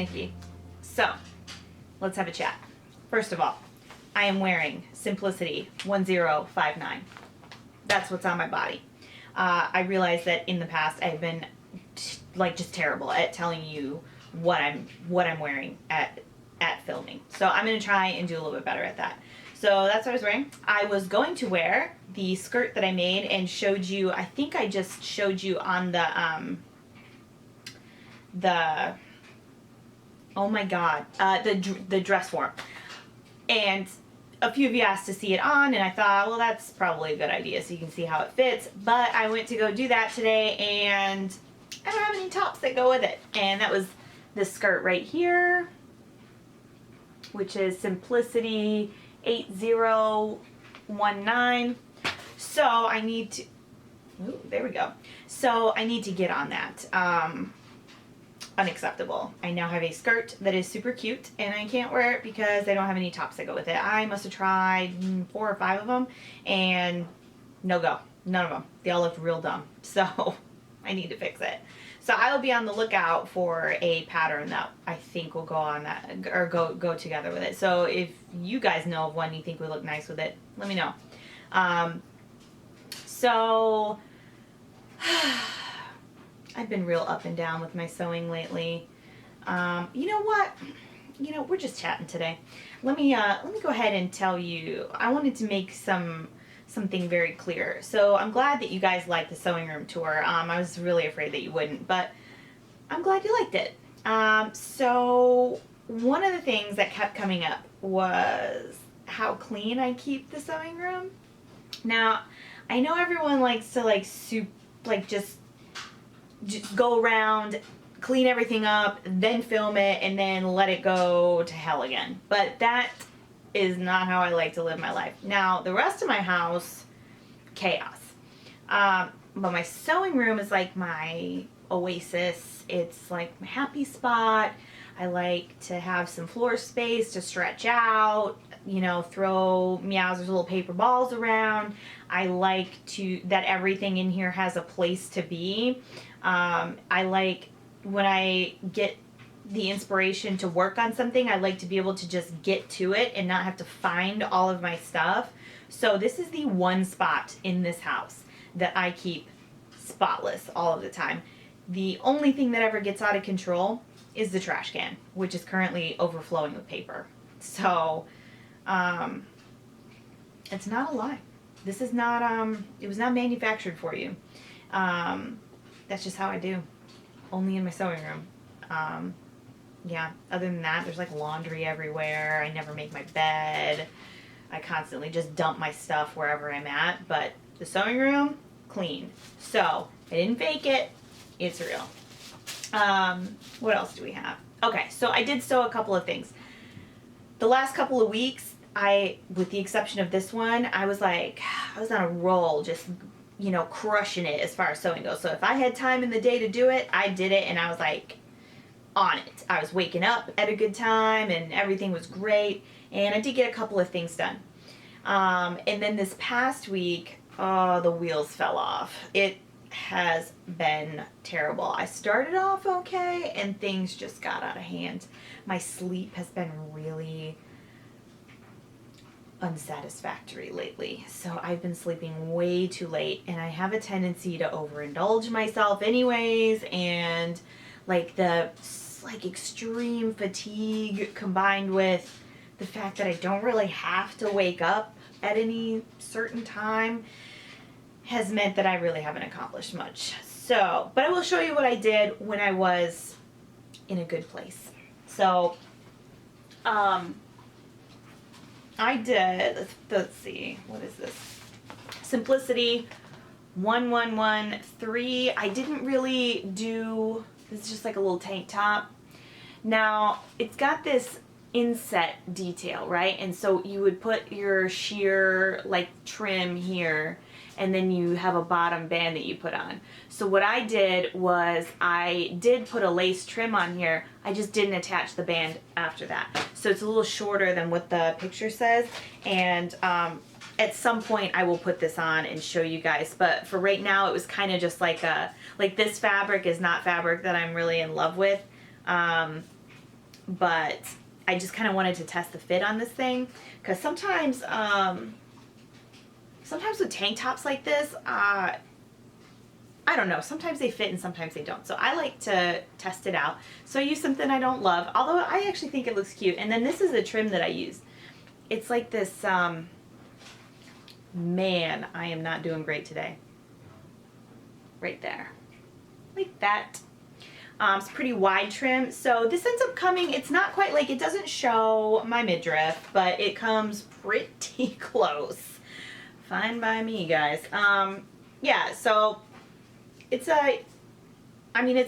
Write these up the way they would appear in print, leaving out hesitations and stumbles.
Nikki. So, let's have a chat. First of all, I am wearing Simplicity 1059. That's what's on my body. I realize that in the past I've been just terrible at telling you what I'm wearing at filming. So I'm gonna try and do a little bit better at that. So that's what I was wearing. I was going to wear the skirt that I made and showed you. I think I just showed you on the oh my god, the dress form, and a few of you asked to see it on, and I thought, well, that's probably a good idea so you can see how it fits. But I went to go do that today, and I don't have any tops that go with it. And that was this skirt right here, which is Simplicity 8019. So I need to, ooh, there we go. So I need to get on that. Unacceptable. I now have a skirt that is super cute, and I can't wear it because I don't have any tops that go with it. I must have tried 4 or 5 of them, and no go. None of them. They all look real dumb. So I need to fix it. So I will be on the lookout for a pattern that I think will go on that, or go together with it. So if you guys know of one you think would look nice with it, let me know. So I've been real up and down with my sewing lately. You know what? You know, we're just chatting today. Let me go ahead and tell you. I wanted to make something very clear. So I'm glad that you guys liked the sewing room tour. I was really afraid that you wouldn't, but I'm glad you liked it. So one of the things that kept coming up was how clean I keep the sewing room. Now, I know everyone likes to just go around, clean everything up, then film it, and then let it go to hell again. But that is not how I like to live my life. Now, the rest of my house, chaos. But my sewing room is like my oasis. It's like my happy spot. I like to have some floor space to stretch out, you know, throw Meowser's little paper balls around. I like that everything in here has a place to be. I like when I get the inspiration to work on something, I like to be able to just get to it and not have to find all of my stuff. So this is the one spot in this house that I keep spotless all of the time. The only thing that ever gets out of control is the trash can, which is currently overflowing with paper. So it's not a lie. This is not, it was not manufactured for you. That's just how I do. Only in my sewing room. Yeah, other than that, there's like laundry everywhere. I never make my bed. I constantly just dump my stuff wherever I'm at. But the sewing room, clean. So I didn't fake it. It's real. What else do we have? Okay, so I did sew a couple of things. The last couple of weeks, with the exception of this one, I was on a roll, just, you know, crushing it as far as sewing goes. So if I had time in the day to do it, I did it, and I was like on it. I was waking up at a good time, and everything was great, and I did get a couple of things done. And then this past week, the wheels fell off. It has been terrible. I started off okay, and things just got out of hand. My sleep has been really unsatisfactory lately. So I've been sleeping way too late, and I have a tendency to overindulge myself anyways, and like extreme fatigue combined with the fact that I don't really have to wake up at any certain time has meant that I really haven't accomplished much. So, but I will show you what I did when I was in a good place. So, I did, let's see, what is this? Simplicity 1113. I didn't really do, this is just like a little tank top. Now, it's got this inset detail, right? And so you would put your sheer like trim here, and then you have a bottom band that you put on. So what I did was I did put a lace trim on here. I just didn't attach the band after that. So it's a little shorter than what the picture says. And at some point I will put this on and show you guys. But for right now, it was kind of just like this fabric is not fabric that I'm really in love with. but I just kind of wanted to test the fit on this thing, because sometimes with tank tops like this, I don't know, sometimes they fit and sometimes they don't. So I like to test it out. So I use something I don't love, although I actually think it looks cute. And then this is the trim that I use. It's like this, man, I am not doing great today. Right there. Like that. It's pretty wide trim. So this ends up coming, it's not quite like, it doesn't show my midriff, but it comes pretty close. Fine by me, guys. Yeah, so it's a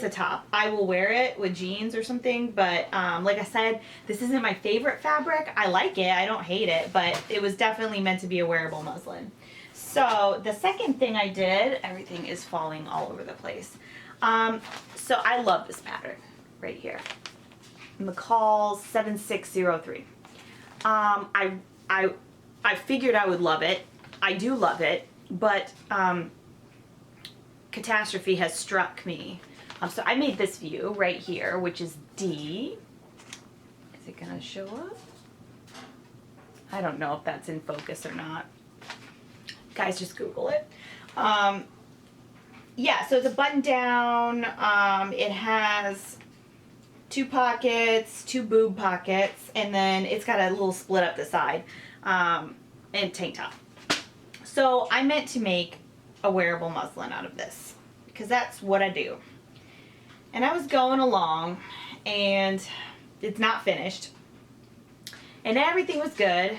top. I will wear it with jeans or something, but like I said, this isn't my favorite fabric. I like it, I don't hate it, but it was definitely meant to be a wearable muslin. So the second thing I did, everything is falling all over the place. So I love this pattern right here. McCall 7603. I figured I would love it. I do love it, but catastrophe has struck me. So I made this view right here, which is D. Is it gonna show up? I don't know if that's in focus or not. Guys, just Google it. Yeah, so it's a button down. It has 2 pockets, 2 boob pockets, and then it's got a little split up the side, and tank top. So I meant to make a wearable muslin out of this, because that's what I do. And I was going along, and it's not finished, and everything was good.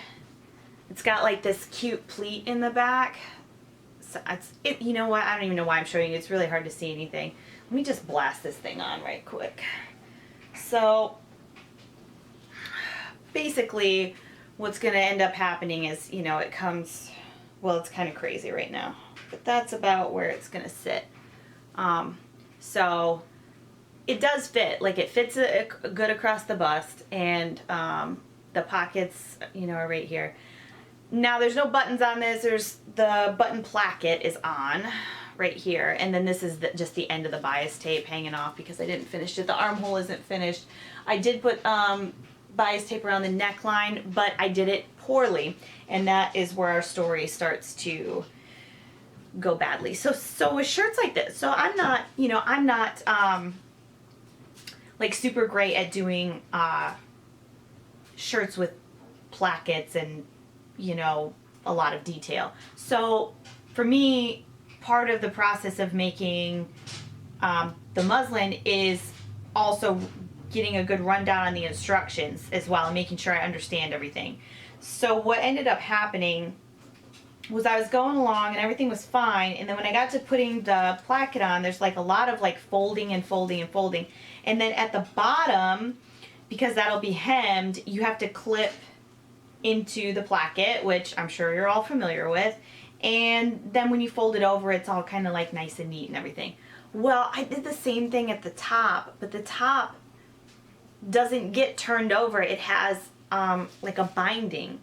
It's got like this cute pleat in the back. So you know what? I don't even know why I'm showing you. It's really hard to see anything. Let me just blast this thing on right quick. So basically, what's going to end up happening is, you know, it comes, well, it's kind of crazy right now, but that's about where it's going to sit. So it does fit. Like, it fits good across the bust, and the pockets, you know, are right here. Now, there's no buttons on this. There's the button placket is on right here, and then this is just the end of the bias tape hanging off because I didn't finish it. The armhole isn't finished. I did put bias tape around the neckline, but I did it poorly, and that is where our story starts to go badly. So with shirts like this, so I'm not, you know, I'm not like super great at doing shirts with plackets and, you know, a lot of detail. So for me, part of the process of making the muslin is also getting a good rundown on the instructions as well, and making sure I understand everything. So what ended up happening was I was going along and everything was fine, and then when I got to putting the placket on, there's like a lot of like folding and folding and folding, and then at the bottom, because that'll be hemmed, you have to clip into the placket, which I'm sure you're all familiar with, and then when you fold it over, it's all kind of like nice and neat and everything. Well, I did the same thing at the top, but the top doesn't get turned over. It has like a binding,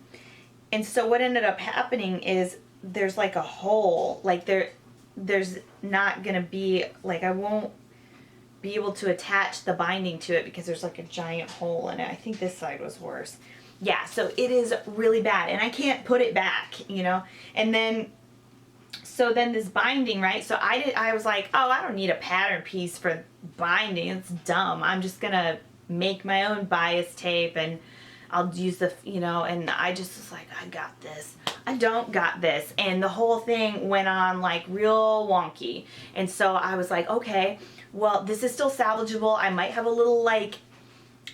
and so what ended up happening is there's like a hole, like there's not gonna be, like, I won't be able to attach the binding to it because there's like a giant hole in it. I think this side was worse. Yeah, so it is really bad, and I can't put it back, you know. And then, so then this binding, right? So I was like, oh, I don't need a pattern piece for binding. It's dumb. I'm just gonna make my own bias tape, and I'll use the, you know. And I just was like, I got this. I don't got this, and the whole thing went on like real wonky. And so I was like, okay, well, this is still salvageable. I might have a little like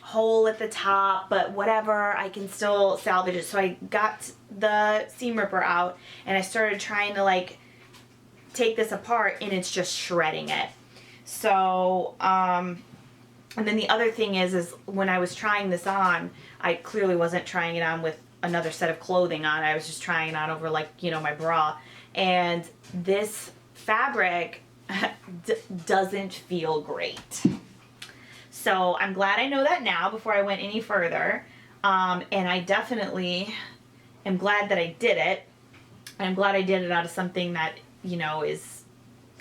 hole at the top, but whatever, I can still salvage it. So I got the seam ripper out, and I started trying to like take this apart, and it's just shredding it. So and then the other thing is when I was trying this on, I clearly wasn't trying it on with another set of clothing on. I was just trying it on over, like, you know, my bra, and this fabric doesn't feel great. So I'm glad I know that now before I went any further. And I definitely am glad that I did it. I'm glad I did it out of something that, you know,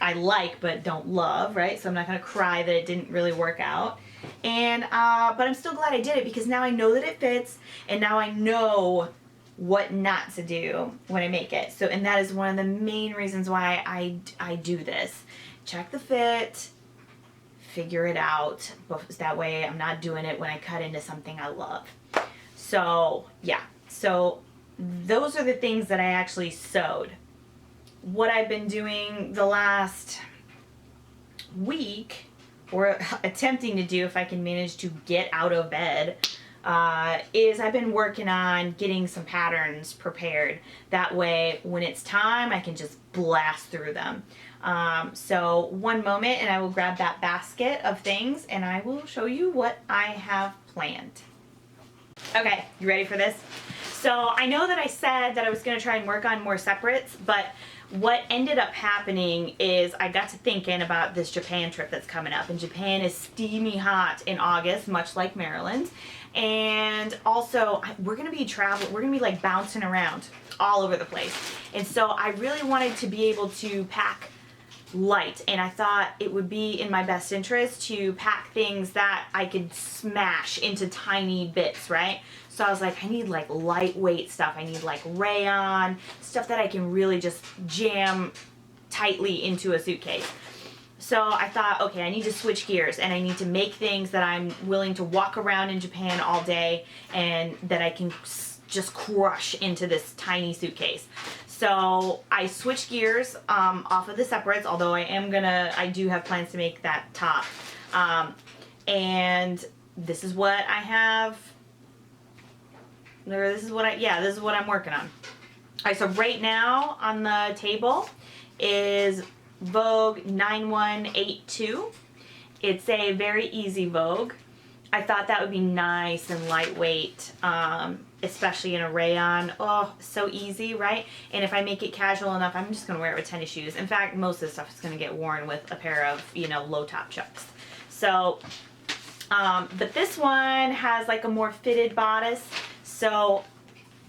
I like but don't love, right? So I'm not going to cry that it didn't really work out. And but I'm still glad I did it because now I know that it fits, and now I know what not to do when I make it. So, and that is one of the main reasons why I do this. Check the fit, figure it out. That way I'm not doing it when I cut into something I love. So yeah, so those are the things that I actually sewed. What I've been doing the last week, or attempting to do if I can manage to get out of bed, is I've been working on getting some patterns prepared. That way when it's time I can just blast through them. So one moment and I will grab that basket of things and I will show you what I have planned. Okay, you ready for this? So I know that I said that I was going to try and work on more separates, but what ended up happening is I got to thinking about this Japan trip that's coming up, and Japan is steamy hot in August, much like Maryland. And also we're going to be like bouncing around all over the place. And so I really wanted to be able to pack light, and I thought it would be in my best interest to pack things that I could smash into tiny bits, right? So I was like, I need like lightweight stuff. I need like rayon, stuff that I can really just jam tightly into a suitcase. So I thought, okay, I need to switch gears and I need to make things that I'm willing to walk around in Japan all day and that I can just crush into this tiny suitcase. So I switched gears off of the separates, although I do have plans to make that top. And this is what I have. This is what I'm working on. All right, so right now on the table is Vogue 9182. It's a very easy Vogue. I thought that would be nice and lightweight, especially in a rayon. Oh, so easy, right? And if I make it casual enough, I'm just going to wear it with tennis shoes. In fact, most of the stuff is going to get worn with a pair of, low top Chucks. So, but this one has like a more fitted bodice. So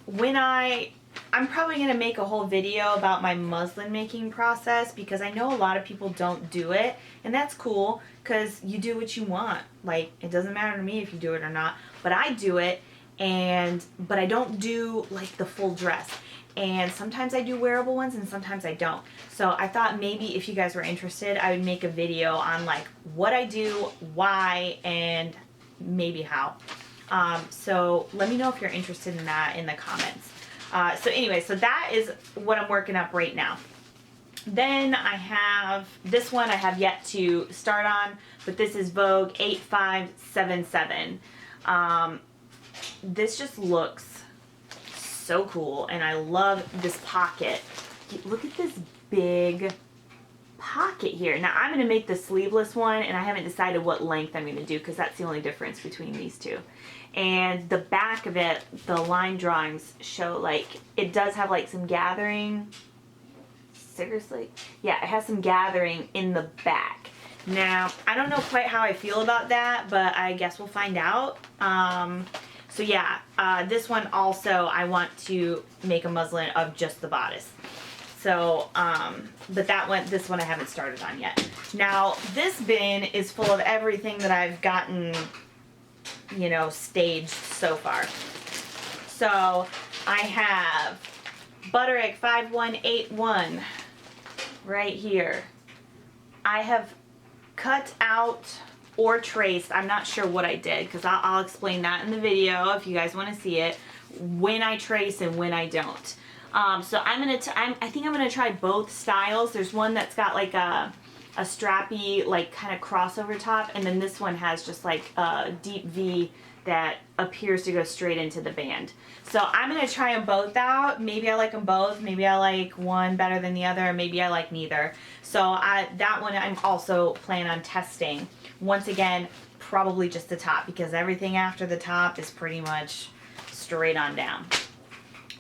when I'm probably going to make a whole video about my muslin making process, because I know a lot of people don't do it, and that's cool because you do what you want. Like, it doesn't matter to me if you do it or not, but I do it, but I don't do like the full dress. And sometimes I do wearable ones and sometimes I don't. So I thought maybe if you guys were interested, I would make a video on like what I do, why, and maybe how. So let me know if you're interested in that in the comments. So anyway, so that is what I'm working up right now. Then I have this one I have yet to start on, but this is Vogue 8577. This just looks so cool, and I love this pocket. Look at this big pocket here. Now I'm going to make the sleeveless one, and I haven't decided what length I'm going to do because that's the only difference between these two. And the back of it, the line drawings show like it does have like some gathering. Seriously? Yeah, it has some gathering in the back. Now, I don't know quite how I feel about that, but I guess we'll find out. So yeah, this one also I want to make a muslin of just the bodice. So, but this one I haven't started on yet. Now, this bin is full of everything that I've gotten, staged so far. So, I have Butterick 5181 right here. I have cut out or traced, I'm not sure what I did, because I'll explain that in the video if you guys want to see it, when I trace and when I don't. So I think I'm gonna try both styles. There's one that's got like a strappy, like kind of crossover top, and then this one has just like a deep V that appears to go straight into the band. So I'm gonna try them both out. Maybe I like them both. Maybe I like one better than the other. Maybe I like neither. So that one I'm also planning on testing. Once again, probably just the top, because everything after the top is pretty much straight on down.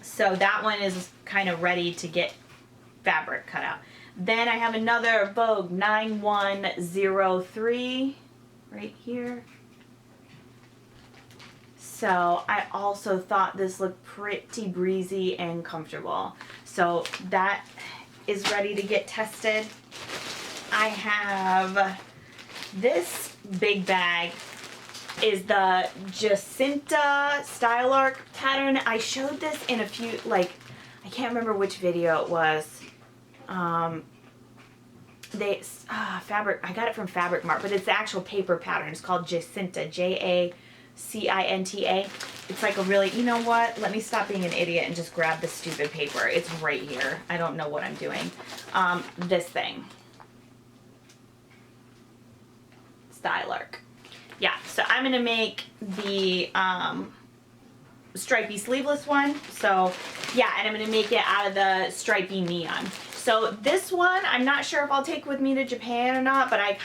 So that one is kind of ready to get fabric cut out. Then I have another Vogue 9103 right here. So I also thought this looked pretty breezy and comfortable. So that is ready to get tested. I have this big bag is the Jacinta Style Arc pattern. I showed this in a few, like, I can't remember which video it was. Fabric, I got it from Fabric Mart, but it's the actual paper pattern. It's called Jacinta, Jacinta. It's like a really, you know what? Let me stop being an idiot and just grab the stupid paper. It's right here. I don't know what I'm doing. This thing. Style Arc. Yeah, so I'm going to make the stripy sleeveless one. So, yeah, and I'm going to make it out of the stripy neon. So this one, I'm not sure if I'll take with me to Japan or not, but I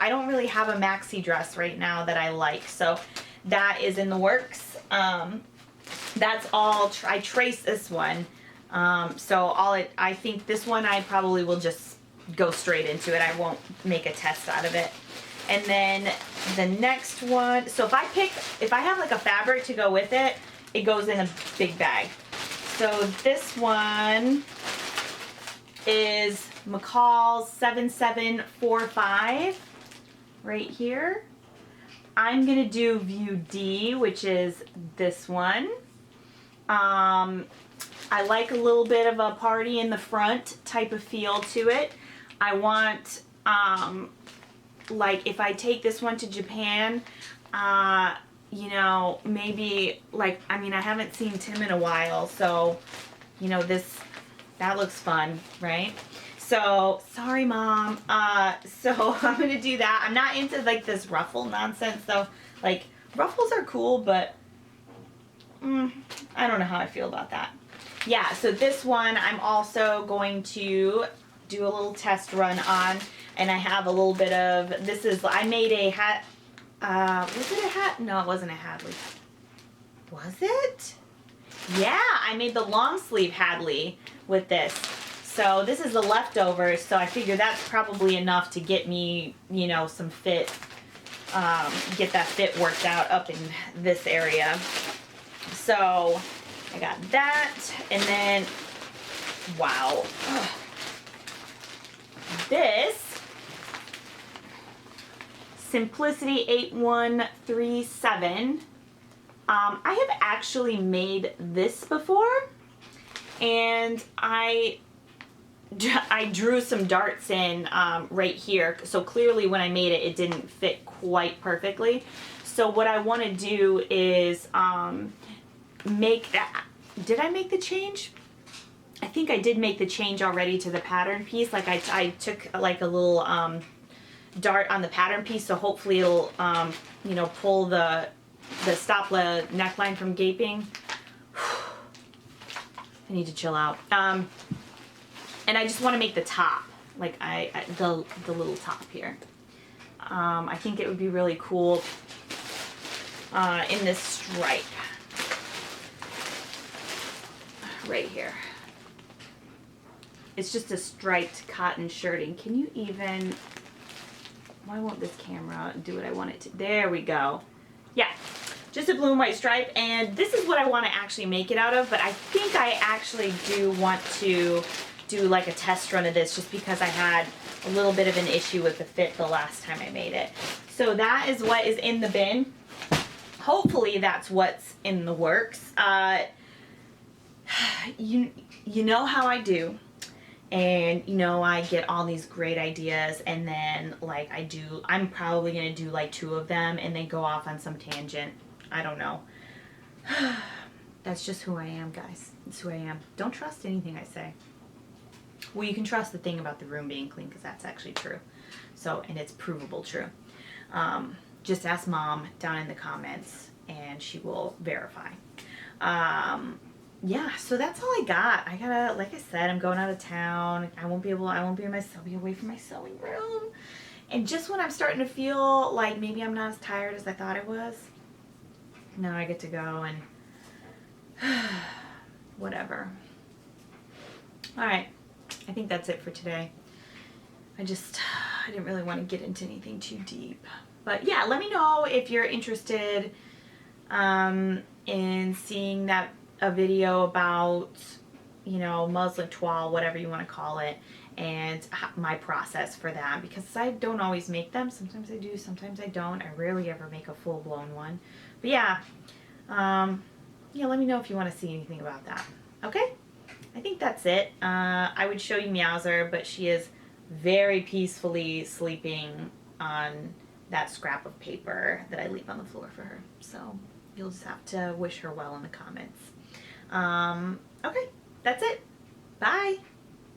don't really have a maxi dress right now that I like. So that is in the works. That's all, I traced this one. I think this one I probably will just go straight into it. I won't make a test out of it. And then the next one, so if I have like a fabric to go with it, it goes in a big bag. So this one is McCall's 7745 right here. I'm gonna do view D, which is this one. I like a little bit of a party in the front type of feel to it. I want, like if I take this one to Japan, you know, maybe like, I mean, I haven't seen Tim in a while, so, you know, that looks fun, right? So, sorry Mom. So I'm gonna do that. I'm not into like this ruffle nonsense though. Like, ruffles are cool, but I don't know how I feel about that. Yeah, so this one I'm also going to do a little test run on, and I have a little bit of, I made a hat, was it a hat? No, it wasn't a Hadley. Was it? Yeah, I made the long sleeve Hadley with this. So this is the leftovers, so I figure that's probably enough to get me, you know, some fit, get that fit worked out up in this area. So I got that, and then, wow. Ugh. This Simplicity 8137. I have actually made this before, and I drew some darts in right here. So clearly when I made it, it didn't fit quite perfectly. So what I want to do is make that. Did I make the change? I think I did make the change already to the pattern piece. Like I took like a little dart on the pattern piece, so hopefully it'll you know, pull the stop the neckline from gaping. I need to chill out. And I just want to make the top, like the little top here. I think it would be really cool in this stripe right here. It's just a striped cotton shirting. Can you even, why won't this camera do what I want it to? There we go. Yeah, just a blue and white stripe, and this is what I want to actually make it out of, but I think I actually do want to do like a test run of this just because I had a little bit of an issue with the fit the last time I made it. So that is what is in the bin. Hopefully that's what's in the works. You know how I do. And, you know, I get all these great ideas, and then, like, I'm probably going to do, like, 2 of them and then go off on some tangent. I don't know. That's just who I am, guys. It's who I am. Don't trust anything I say. Well, you can trust the thing about the room being clean, because that's actually true. So, and it's provable true. Just ask Mom down in the comments, and she will verify. Yeah, so that's all I got. I gotta, like I said, I'm going out of town. I won't be away from my sewing room. And just when I'm starting to feel like maybe I'm not as tired as I thought I was, now I get to go and whatever. All right, I think that's it for today. I didn't really want to get into anything too deep. But yeah, let me know if you're interested in seeing a video about you know, muslin toile, whatever you want to call it, and my process for them, because I don't always make them. Sometimes I do, sometimes I don't. I rarely ever make a full-blown one. But yeah, yeah, let me know if you want to see anything about that. Okay? I think that's it. I would show you Meowser, but she is very peacefully sleeping on that scrap of paper that I leave on the floor for her. So you'll just have to wish her well in the comments. Okay, that's it. Bye.